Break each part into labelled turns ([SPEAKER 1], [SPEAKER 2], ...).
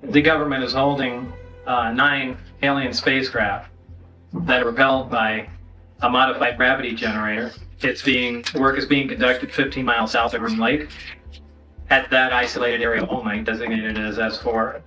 [SPEAKER 1] The government is holding 9 alien spacecraft that are propelled by a modified gravity generator. Work is being conducted 15 miles south of Groom Lake at that isolated area only, designated as S4.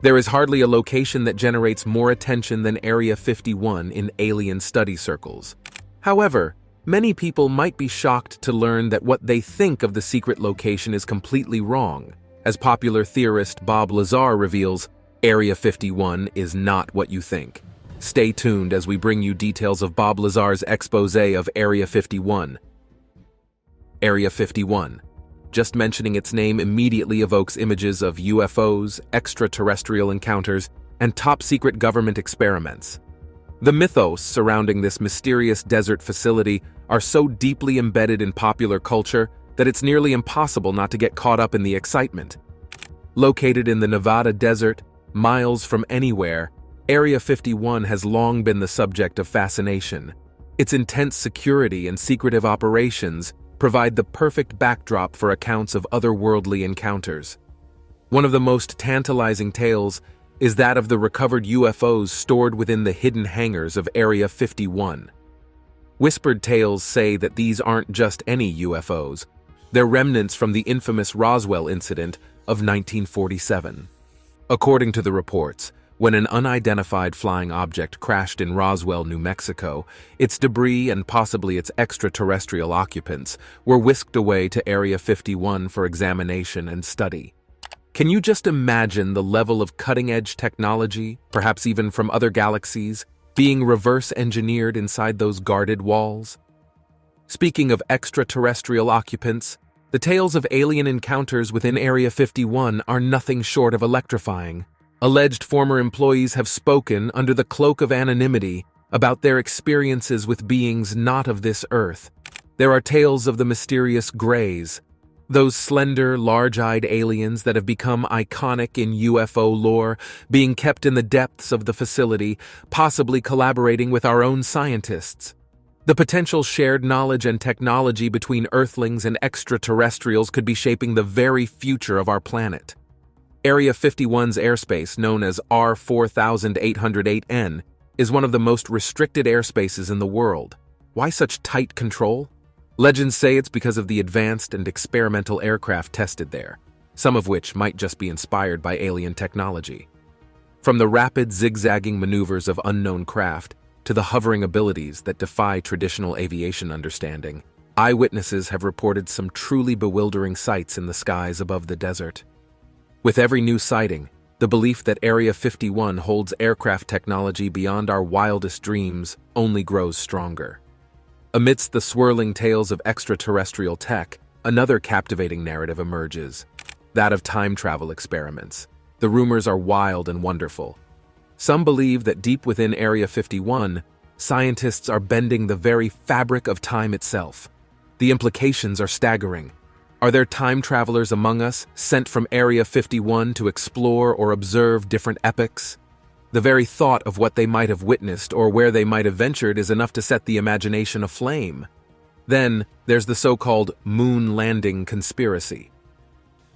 [SPEAKER 2] There is hardly a location that generates more attention than Area 51 in alien study circles. However, many people might be shocked to learn that what they think of the secret location is completely wrong. As popular theorist Bob Lazar reveals, Area 51 is not what you think. Stay tuned as we bring you details of Bob Lazar's exposé of Area 51. Area 51. Just mentioning its name immediately evokes images of UFOs, extraterrestrial encounters, and top-secret government experiments. The mythos surrounding this mysterious desert facility are so deeply embedded in popular culture that it's nearly impossible not to get caught up in the excitement. Located in the Nevada desert, miles from anywhere, Area 51 has long been the subject of fascination. Its intense security and secretive operations provide the perfect backdrop for accounts of otherworldly encounters. One of the most tantalizing tales is that of the recovered UFOs stored within the hidden hangars of Area 51. Whispered tales say that these aren't just any UFOs. They're remnants from the infamous Roswell incident of 1947. According to the reports, when an unidentified flying object crashed in Roswell, New Mexico, its debris and possibly its extraterrestrial occupants were whisked away to Area 51 for examination and study. Can you just imagine the level of cutting-edge technology, perhaps even from other galaxies, being reverse-engineered inside those guarded walls? Speaking of extraterrestrial occupants, the tales of alien encounters within Area 51 are nothing short of electrifying. Alleged former employees have spoken under the cloak of anonymity about their experiences with beings not of this earth. There are tales of the mysterious Greys, those slender, large-eyed aliens that have become iconic in UFO lore, being kept in the depths of the facility, possibly collaborating with our own scientists. The potential shared knowledge and technology between Earthlings and extraterrestrials could be shaping the very future of our planet. Area 51's airspace, known as R4808N, is one of the most restricted airspaces in the world. Why such tight control? Legends say it's because of the advanced and experimental aircraft tested there, some of which might just be inspired by alien technology. From the rapid, zigzagging maneuvers of unknown craft to the hovering abilities that defy traditional aviation understanding, eyewitnesses have reported some truly bewildering sights in the skies above the desert. With every new sighting, the belief that Area 51 holds aircraft technology beyond our wildest dreams only grows stronger. Amidst the swirling tales of extraterrestrial tech, another captivating narrative emerges, that of time travel experiments. The rumors are wild and wonderful. Some believe that deep within Area 51, scientists are bending the very fabric of time itself. The implications are staggering. Are there time travelers among us, sent from Area 51 to explore or observe different epochs? The very thought of what they might have witnessed or where they might have ventured is enough to set the imagination aflame. Then, there's the so-called moon landing conspiracy.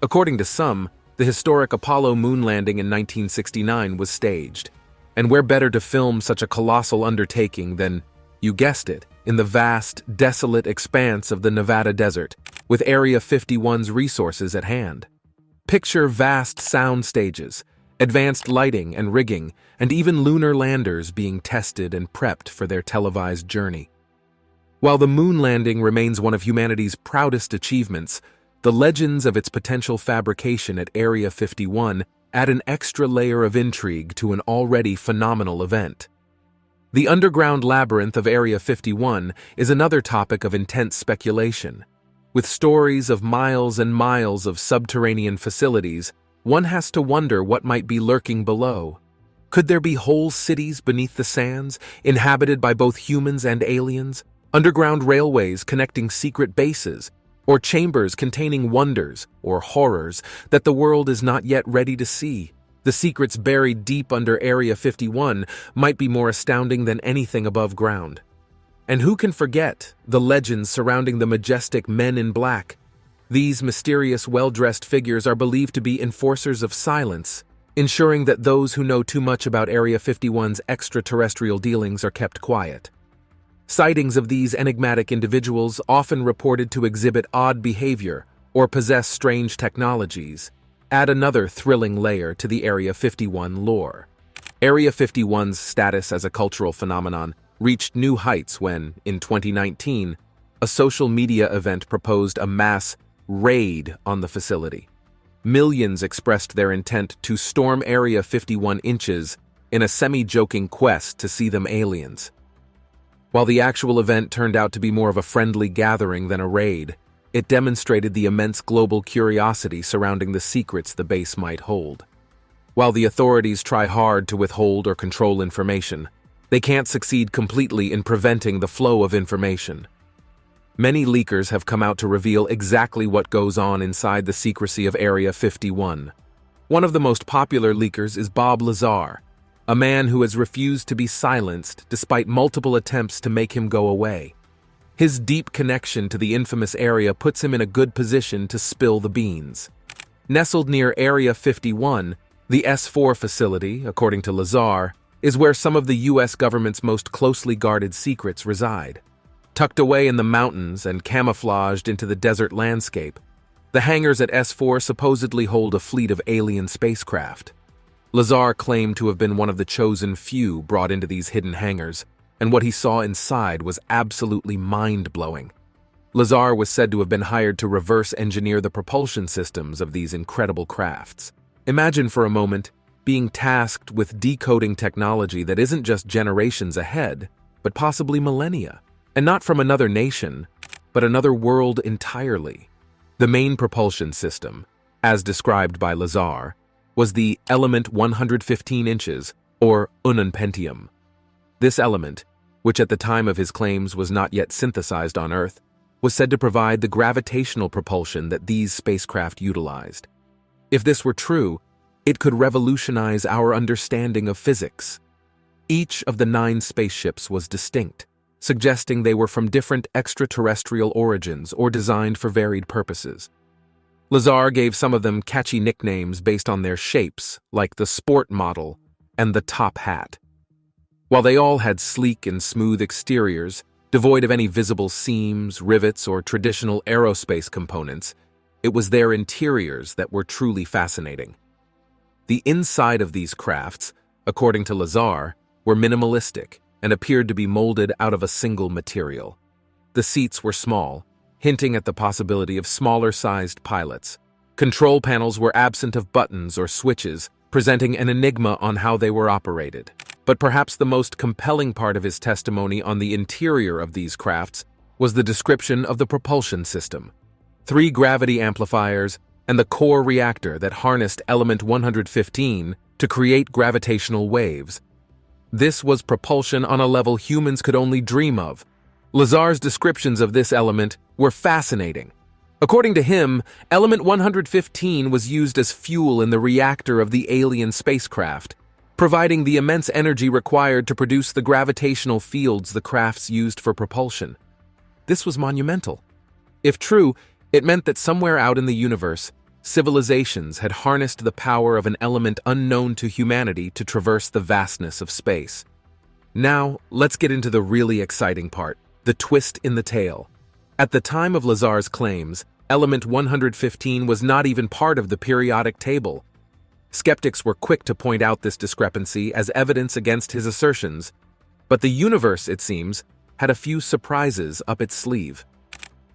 [SPEAKER 2] According to some, the historic Apollo moon landing in 1969 was staged. And where better to film such a colossal undertaking than, you guessed it, in the vast, desolate expanse of the Nevada desert, with Area 51's resources at hand. Picture vast sound stages, advanced lighting and rigging, and even lunar landers being tested and prepped for their televised journey. While the moon landing remains one of humanity's proudest achievements, the legends of its potential fabrication at Area 51 add an extra layer of intrigue to an already phenomenal event. The underground labyrinth of Area 51 is another topic of intense speculation. With stories of miles and miles of subterranean facilities, one has to wonder what might be lurking below. Could there be whole cities beneath the sands, inhabited by both humans and aliens, underground railways connecting secret bases, or chambers containing wonders or horrors that the world is not yet ready to see? The secrets buried deep under Area 51 might be more astounding than anything above ground. And who can forget the legends surrounding the majestic men in black? These mysterious, well-dressed figures are believed to be enforcers of silence, ensuring that those who know too much about Area 51's extraterrestrial dealings are kept quiet. Sightings of these enigmatic individuals, often reported to exhibit odd behavior or possess strange technologies, add another thrilling layer to the Area 51 lore. Area 51's status as a cultural phenomenon reached new heights when, in 2019, a social media event proposed a mass raid on the facility. Millions expressed their intent to storm Area 51 inches in a semi-joking quest to see them aliens. While the actual event turned out to be more of a friendly gathering than a raid, it demonstrated the immense global curiosity surrounding the secrets the base might hold. While the authorities try hard to withhold or control information, they can't succeed completely in preventing the flow of information. Many leakers have come out to reveal exactly what goes on inside the secrecy of Area 51. One of the most popular leakers is Bob Lazar, a man who has refused to be silenced despite multiple attempts to make him go away. His deep connection to the infamous area puts him in a good position to spill the beans. Nestled near Area 51, the S4 facility, according to Lazar, is where some of the U.S. government's most closely guarded secrets reside. Tucked away in the mountains and camouflaged into the desert landscape, the hangars at S4 supposedly hold a fleet of alien spacecraft. Lazar claimed to have been one of the chosen few brought into these hidden hangars, and what he saw inside was absolutely mind-blowing. Lazar was said to have been hired to reverse engineer the propulsion systems of these incredible crafts. Imagine for a moment being tasked with decoding technology that isn't just generations ahead, but possibly millennia, and not from another nation, but another world entirely. The main propulsion system, as described by Lazar, was the element 115 inches, or ununpentium. This element, which at the time of his claims was not yet synthesized on Earth, was said to provide the gravitational propulsion that these spacecraft utilized. If this were true, it could revolutionize our understanding of physics. Each of the 9 spaceships was distinct, suggesting they were from different extraterrestrial origins or designed for varied purposes. Lazar gave some of them catchy nicknames based on their shapes, like the Sport Model and the Top Hat. While they all had sleek and smooth exteriors, devoid of any visible seams, rivets, or traditional aerospace components, it was their interiors that were truly fascinating. The inside of these crafts, according to Lazar, were minimalistic and appeared to be molded out of a single material. The seats were small, hinting at the possibility of smaller-sized pilots. Control panels were absent of buttons or switches, presenting an enigma on how they were operated. But perhaps the most compelling part of his testimony on the interior of these crafts was the description of the propulsion system. 3 gravity amplifiers and the core reactor that harnessed element 115 to create gravitational waves. This was propulsion on a level humans could only dream of. Lazar's descriptions of this element were fascinating. According to him, element 115 was used as fuel in the reactor of the alien spacecraft, providing the immense energy required to produce the gravitational fields the crafts used for propulsion. This was monumental. If true, it meant that somewhere out in the universe, civilizations had harnessed the power of an element unknown to humanity to traverse the vastness of space. Now, let's get into the really exciting part, the twist in the tale. At the time of Lazar's claims, element 115 was not even part of the periodic table. Skeptics were quick to point out this discrepancy as evidence against his assertions, but the universe, it seems, had a few surprises up its sleeve.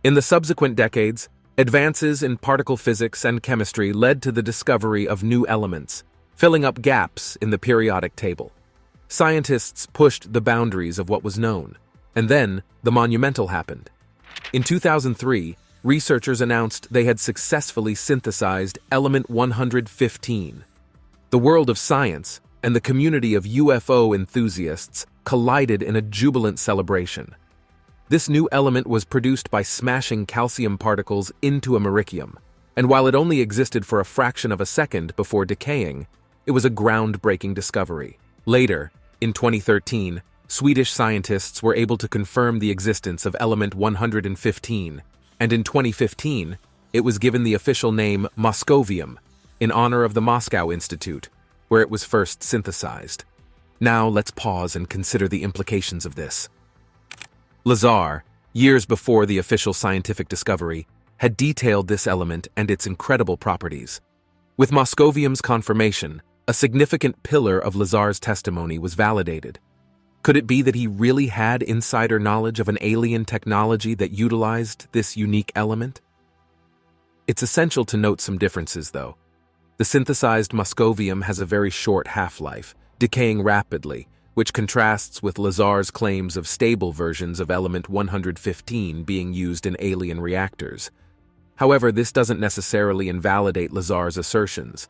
[SPEAKER 2] In the subsequent decades, advances in particle physics and chemistry led to the discovery of new elements, filling up gaps in the periodic table. Scientists pushed the boundaries of what was known, and then the monumental happened. In 2003, researchers announced they had successfully synthesized element 115. The world of science and the community of UFO enthusiasts collided in a jubilant celebration. This new element was produced by smashing calcium particles into americium, and while it only existed for a fraction of a second before decaying, it was a groundbreaking discovery. Later, in 2013, Swedish scientists were able to confirm the existence of element 115, and in 2015, it was given the official name Moscovium, in honor of the Moscow Institute, where it was first synthesized. Now let's pause and consider the implications of this. Lazar, years before the official scientific discovery, had detailed this element and its incredible properties. With Moscovium's confirmation, a significant pillar of Lazar's testimony was validated. Could it be that he really had insider knowledge of an alien technology that utilized this unique element? It's essential to note some differences, though. The synthesized Moscovium has a very short half-life, decaying rapidly, which contrasts with Lazar's claims of stable versions of element 115 being used in alien reactors. However, this doesn't necessarily invalidate Lazar's assertions.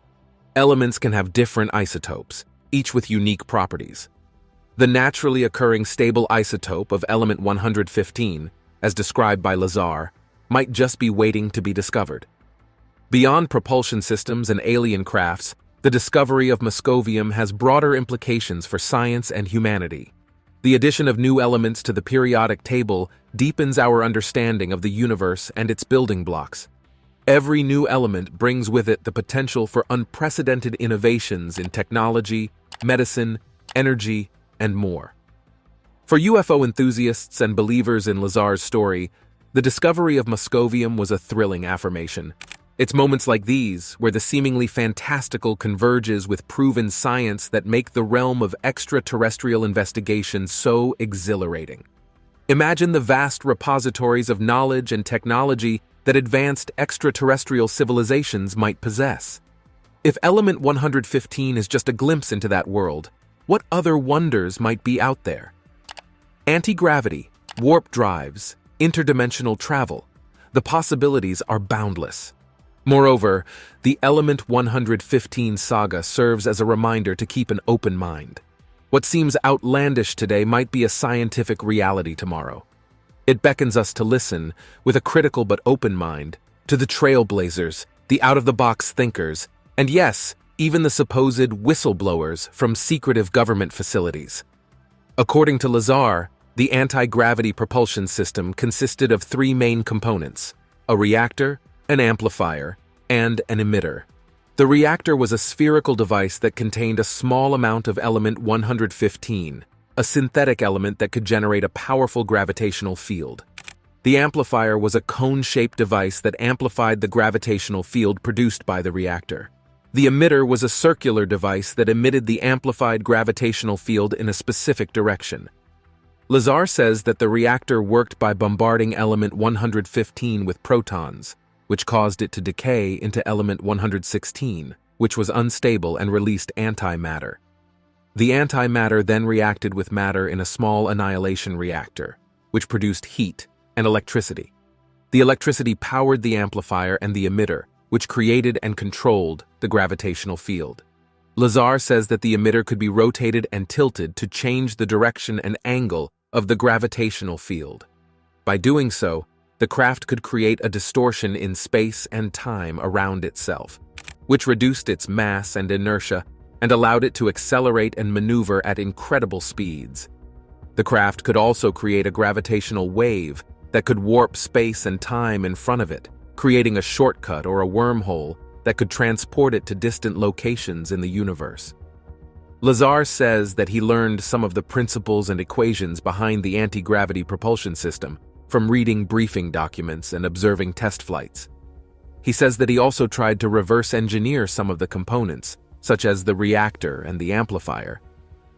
[SPEAKER 2] Elements can have different isotopes, each with unique properties. The naturally occurring stable isotope of element 115, as described by Lazar, might just be waiting to be discovered. Beyond propulsion systems and alien crafts, the discovery of Moscovium has broader implications for science and humanity. The addition of new elements to the periodic table deepens our understanding of the universe and its building blocks. Every new element brings with it the potential for unprecedented innovations in technology, medicine, energy, and more. For UFO enthusiasts and believers in Lazar's story, the discovery of Moscovium was a thrilling affirmation. It's moments like these where the seemingly fantastical converges with proven science that make the realm of extraterrestrial investigation so exhilarating. Imagine the vast repositories of knowledge and technology that advanced extraterrestrial civilizations might possess. If element 115 is just a glimpse into that world, what other wonders might be out there? Anti-gravity, warp drives, interdimensional travel. The possibilities are boundless. Moreover, the Element 115 saga serves as a reminder to keep an open mind. What seems outlandish today might be a scientific reality tomorrow. It beckons us to listen, with a critical but open mind, to the trailblazers, the out-of-the-box thinkers, and yes, even the supposed whistleblowers from secretive government facilities. According to Lazar, the anti-gravity propulsion system consisted of three main components: a reactor, an amplifier, and an emitter. The reactor was a spherical device that contained a small amount of element 115, a synthetic element that could generate a powerful gravitational field. The amplifier was a cone-shaped device that amplified the gravitational field produced by the reactor. The emitter was a circular device that emitted the amplified gravitational field in a specific direction. Lazar says that the reactor worked by bombarding element 115 with protons, which caused it to decay into element 116, which was unstable and released antimatter. The antimatter then reacted with matter in a small annihilation reactor, which produced heat and electricity. The electricity powered the amplifier and the emitter, which created and controlled the gravitational field. Lazar says that the emitter could be rotated and tilted to change the direction and angle of the gravitational field. By doing so, the craft could create a distortion in space and time around itself, which reduced its mass and inertia and allowed it to accelerate and maneuver at incredible speeds. The craft could also create a gravitational wave that could warp space and time in front of it, creating a shortcut or a wormhole that could transport it to distant locations in the universe. Lazar says that he learned some of the principles and equations behind the anti-gravity propulsion system from reading briefing documents and observing test flights. He says that he also tried to reverse engineer some of the components, such as the reactor and the amplifier,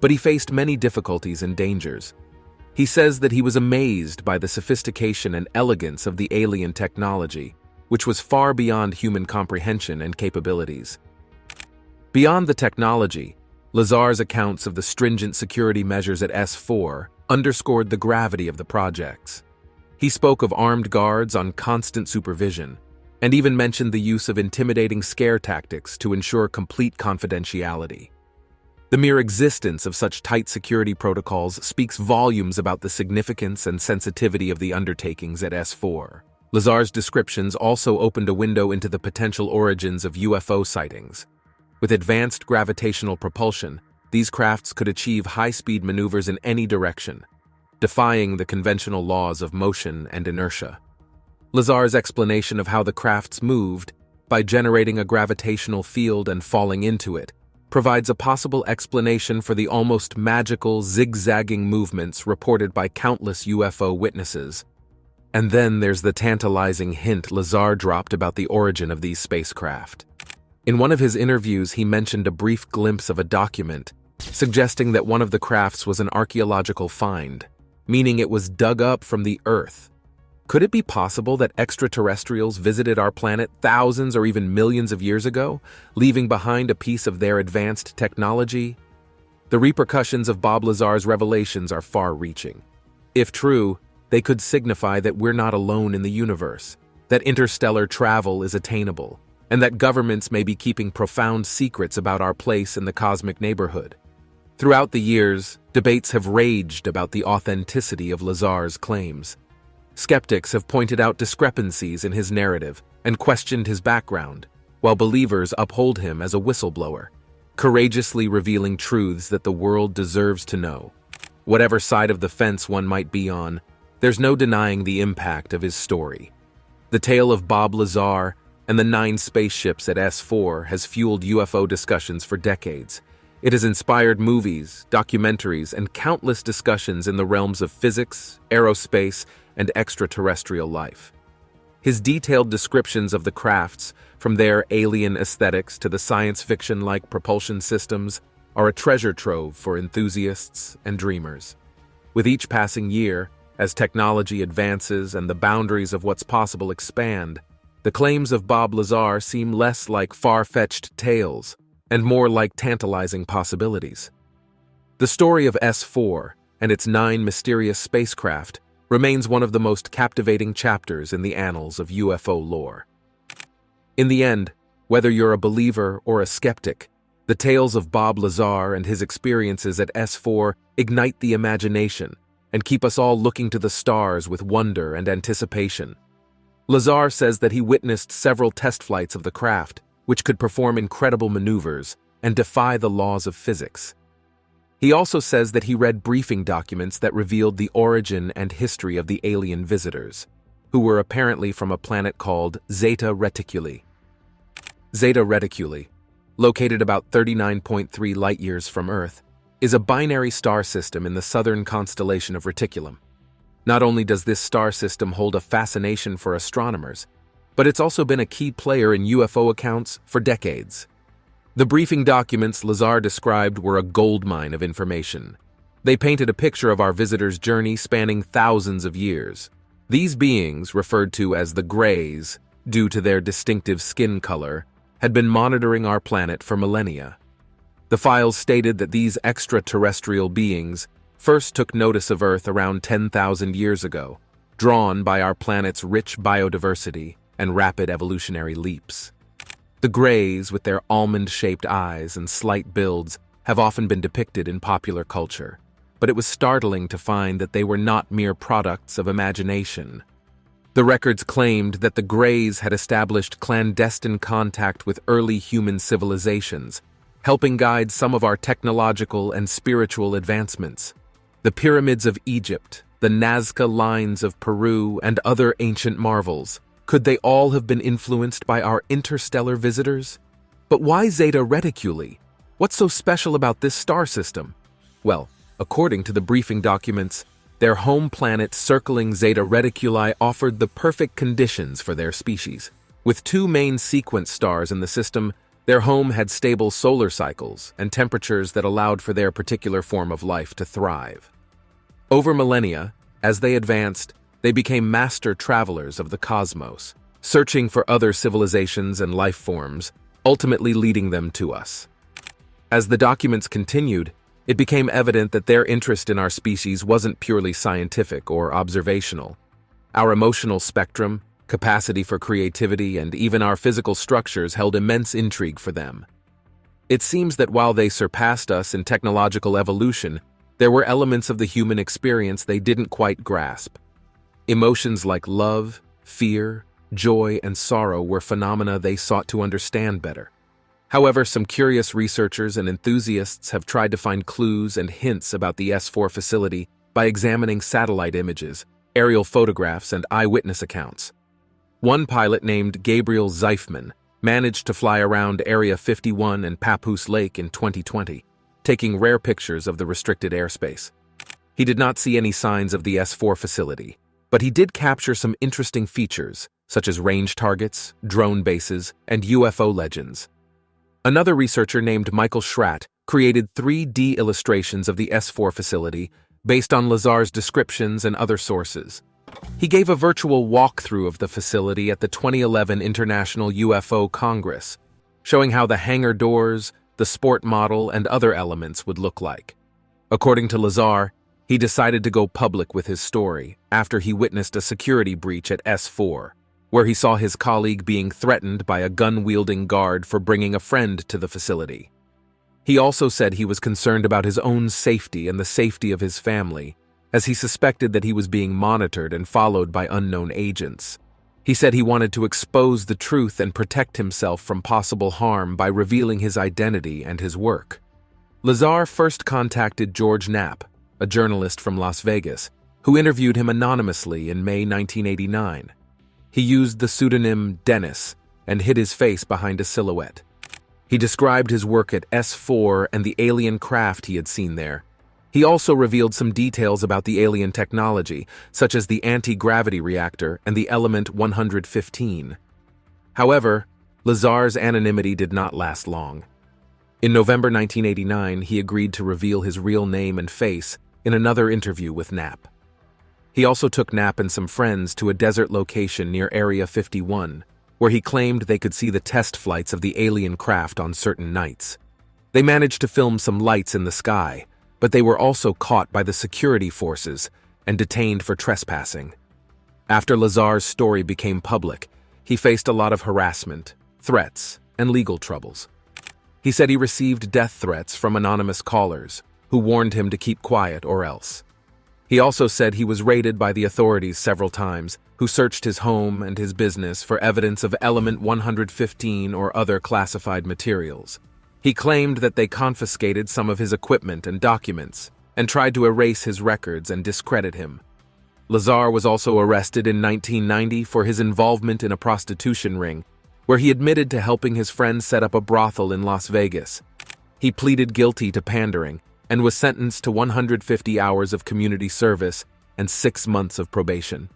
[SPEAKER 2] but he faced many difficulties and dangers. He says that he was amazed by the sophistication and elegance of the alien technology, which was far beyond human comprehension and capabilities. Beyond the technology, Lazar's accounts of the stringent security measures at S4 underscored the gravity of the projects. He spoke of armed guards on constant supervision, and even mentioned the use of intimidating scare tactics to ensure complete confidentiality. The mere existence of such tight security protocols speaks volumes about the significance and sensitivity of the undertakings at S4. Lazar's descriptions also opened a window into the potential origins of UFO sightings. With advanced gravitational propulsion, these crafts could achieve high-speed maneuvers in any direction, defying the conventional laws of motion and inertia. Lazar's explanation of how the crafts moved, by generating a gravitational field and falling into it, provides a possible explanation for the almost magical zigzagging movements reported by countless UFO witnesses. And then there's the tantalizing hint Lazar dropped about the origin of these spacecraft. In one of his interviews, he mentioned a brief glimpse of a document, suggesting that one of the crafts was an archaeological find, meaning it was dug up from the Earth. Could it be possible that extraterrestrials visited our planet thousands or even millions of years ago, leaving behind a piece of their advanced technology? The repercussions of Bob Lazar's revelations are far-reaching. If true, they could signify that we're not alone in the universe, that interstellar travel is attainable, and that governments may be keeping profound secrets about our place in the cosmic neighborhood. Throughout the years, debates have raged about the authenticity of Lazar's claims. Skeptics have pointed out discrepancies in his narrative and questioned his background, while believers uphold him as a whistleblower, courageously revealing truths that the world deserves to know. Whatever side of the fence one might be on, there's no denying the impact of his story. The tale of Bob Lazar and the 9 spaceships at S4 has fueled UFO discussions for decades. It has inspired movies, documentaries, and countless discussions in the realms of physics, aerospace, and extraterrestrial life. His detailed descriptions of the crafts, from their alien aesthetics to the science fiction-like propulsion systems, are a treasure trove for enthusiasts and dreamers. With each passing year, as technology advances and the boundaries of what's possible expand, the claims of Bob Lazar seem less like far-fetched tales and more like tantalizing possibilities. The story of S4 and its 9 mysterious spacecraft remains one of the most captivating chapters in the annals of UFO lore. In the end, whether you're a believer or a skeptic, the tales of Bob Lazar and his experiences at S4 ignite the imagination and keep us all looking to the stars with wonder and anticipation. Lazar says that he witnessed several test flights of the craft, which could perform incredible maneuvers and defy the laws of physics. He also says that he read briefing documents that revealed the origin and history of the alien visitors, who were apparently from a planet called Zeta Reticuli. Zeta Reticuli, located about 39.3 light-years from Earth, is a binary star system in the southern constellation of Reticulum. Not only does this star system hold a fascination for astronomers, but it's also been a key player in UFO accounts for decades. The briefing documents Lazar described were a goldmine of information. They painted a picture of our visitors' journey spanning thousands of years. These beings, referred to as the Greys, due to their distinctive skin color, had been monitoring our planet for millennia. The files stated that these extraterrestrial beings first took notice of Earth around 10,000 years ago, drawn by our planet's rich biodiversity and rapid evolutionary leaps. The Greys, with their almond-shaped eyes and slight builds, have often been depicted in popular culture, but it was startling to find that they were not mere products of imagination. The records claimed that the Greys had established clandestine contact with early human civilizations, helping guide some of our technological and spiritual advancements. The pyramids of Egypt, the Nazca lines of Peru, and other ancient marvels. Could they all have been influenced by our interstellar visitors? But why Zeta Reticuli? What's so special about this star system? Well, according to the briefing documents, their home planet circling Zeta Reticuli offered the perfect conditions for their species. With 2 main sequence stars in the system, their home had stable solar cycles and temperatures that allowed for their particular form of life to thrive. Over millennia, as they advanced, they became master travelers of the cosmos, searching for other civilizations and life forms, ultimately leading them to us. As the documents continued, it became evident that their interest in our species wasn't purely scientific or observational. Our emotional spectrum, capacity for creativity, and even our physical structures held immense intrigue for them. It seems that while they surpassed us in technological evolution, there were elements of the human experience they didn't quite grasp. Emotions like love, fear, joy, and sorrow were phenomena they sought to understand better. However, some curious researchers and enthusiasts have tried to find clues and hints about the S4 facility by examining satellite images, aerial photographs, and eyewitness accounts. One pilot named Gabriel Zeifman managed to fly around Area 51 and Papoose Lake in 2020, taking rare pictures of the restricted airspace. He did not see any signs of the S4 facility, but he did capture some interesting features, such as range targets, drone bases, and UFO legends. Another researcher named Michael Schratt created 3D illustrations of the S4 facility based on Lazar's descriptions and other sources. He gave a virtual walkthrough of the facility at the 2011 International UFO Congress, showing how the hangar doors, the sport model, and other elements would look like. According to Lazar, he decided to go public with his story after he witnessed a security breach at S4, where he saw his colleague being threatened by a gun-wielding guard for bringing a friend to the facility. He also said he was concerned about his own safety and the safety of his family, as he suspected that he was being monitored and followed by unknown agents. He said he wanted to expose the truth and protect himself from possible harm by revealing his identity and his work. Lazar first contacted George Knapp, a journalist from Las Vegas, who interviewed him anonymously in May 1989. He used the pseudonym Dennis and hid his face behind a silhouette. He described his work at S4 and the alien craft he had seen there. He also revealed some details about the alien technology, such as the anti-gravity reactor and the element 115. However, Lazar's anonymity did not last long. In November 1989, he agreed to reveal his real name and face in another interview with Knapp. He also took Knapp and some friends to a desert location near Area 51, where he claimed they could see the test flights of the alien craft on certain nights. They managed to film some lights in the sky, but they were also caught by the security forces and detained for trespassing. After Lazar's story became public, he faced a lot of harassment, threats, and legal troubles. He said he received death threats from anonymous callers who warned him to keep quiet or else. He also said he was raided by the authorities several times, who searched his home and his business for evidence of element 115 or other classified materials. He claimed that they confiscated some of his equipment and documents and tried to erase his records and discredit him. Lazar was also arrested in 1990 for his involvement in a prostitution ring, where he admitted to helping his friends set up a brothel in Las Vegas. He pleaded guilty to pandering and was sentenced to 150 hours of community service and 6 months of probation.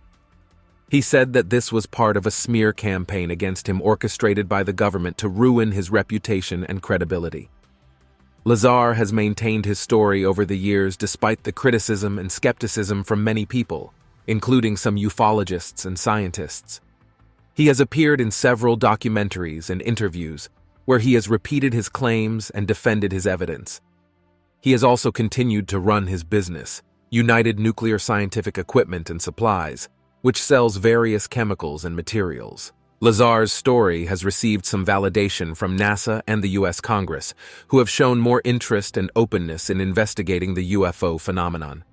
[SPEAKER 2] He said that this was part of a smear campaign against him orchestrated by the government to ruin his reputation and credibility. Lazar has maintained his story over the years despite the criticism and skepticism from many people, including some ufologists and scientists. He has appeared in several documentaries and interviews where he has repeated his claims and defended his evidence. He has also continued to run his business, United Nuclear Scientific Equipment and Supplies, which sells various chemicals and materials. Lazar's story has received some validation from NASA and the U.S. Congress, who have shown more interest and openness in investigating the UFO phenomenon.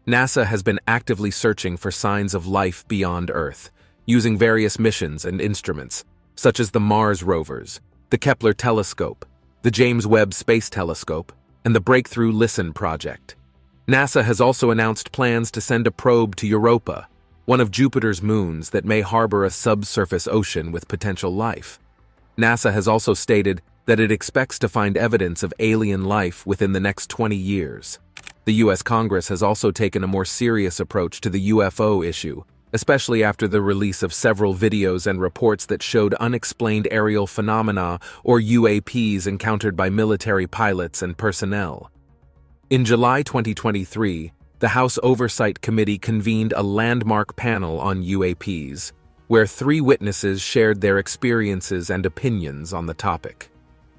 [SPEAKER 2] NASA has been actively searching for signs of life beyond Earth, using various missions and instruments, such as the Mars rovers, the Kepler telescope, the James Webb Space Telescope, and the Breakthrough Listen project. NASA has also announced plans to send a probe to Europa, one of Jupiter's moons that may harbor a subsurface ocean with potential life. NASA has also stated that it expects to find evidence of alien life within the next 20 years. The U.S. Congress has also taken a more serious approach to the UFO issue, especially after the release of several videos and reports that showed unexplained aerial phenomena or UAPs encountered by military pilots and personnel. In July 2023, the House Oversight Committee convened a landmark panel on UAPs, where 3 witnesses shared their experiences and opinions on the topic.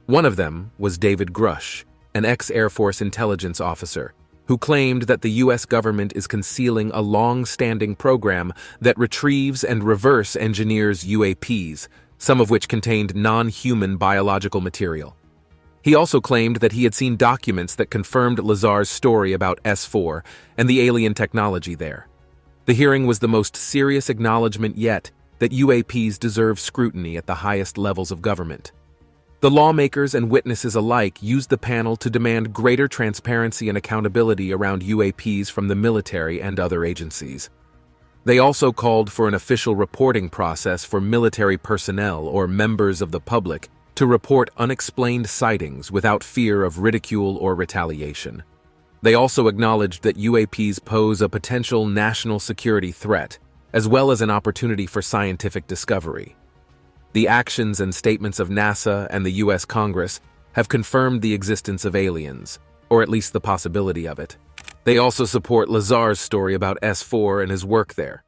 [SPEAKER 2] One of them was David Grush, an ex-Air Force intelligence officer, who claimed that the U.S. government is concealing a long-standing program that retrieves and reverse engineers UAPs, some of which contained non-human biological material. He also claimed that he had seen documents that confirmed Lazar's story about S4 and the alien technology there. The hearing was the most serious acknowledgement yet that UAPs deserve scrutiny at the highest levels of government. The lawmakers and witnesses alike used the panel to demand greater transparency and accountability around UAPs from the military and other agencies. They also called for an official reporting process for military personnel or members of the public to report unexplained sightings without fear of ridicule or retaliation. They also acknowledged that UAPs pose a potential national security threat, as well as an opportunity for scientific discovery. The actions and statements of NASA and the US Congress have confirmed the existence of aliens, or at least the possibility of it. They also support Lazar's story about S4 and his work there.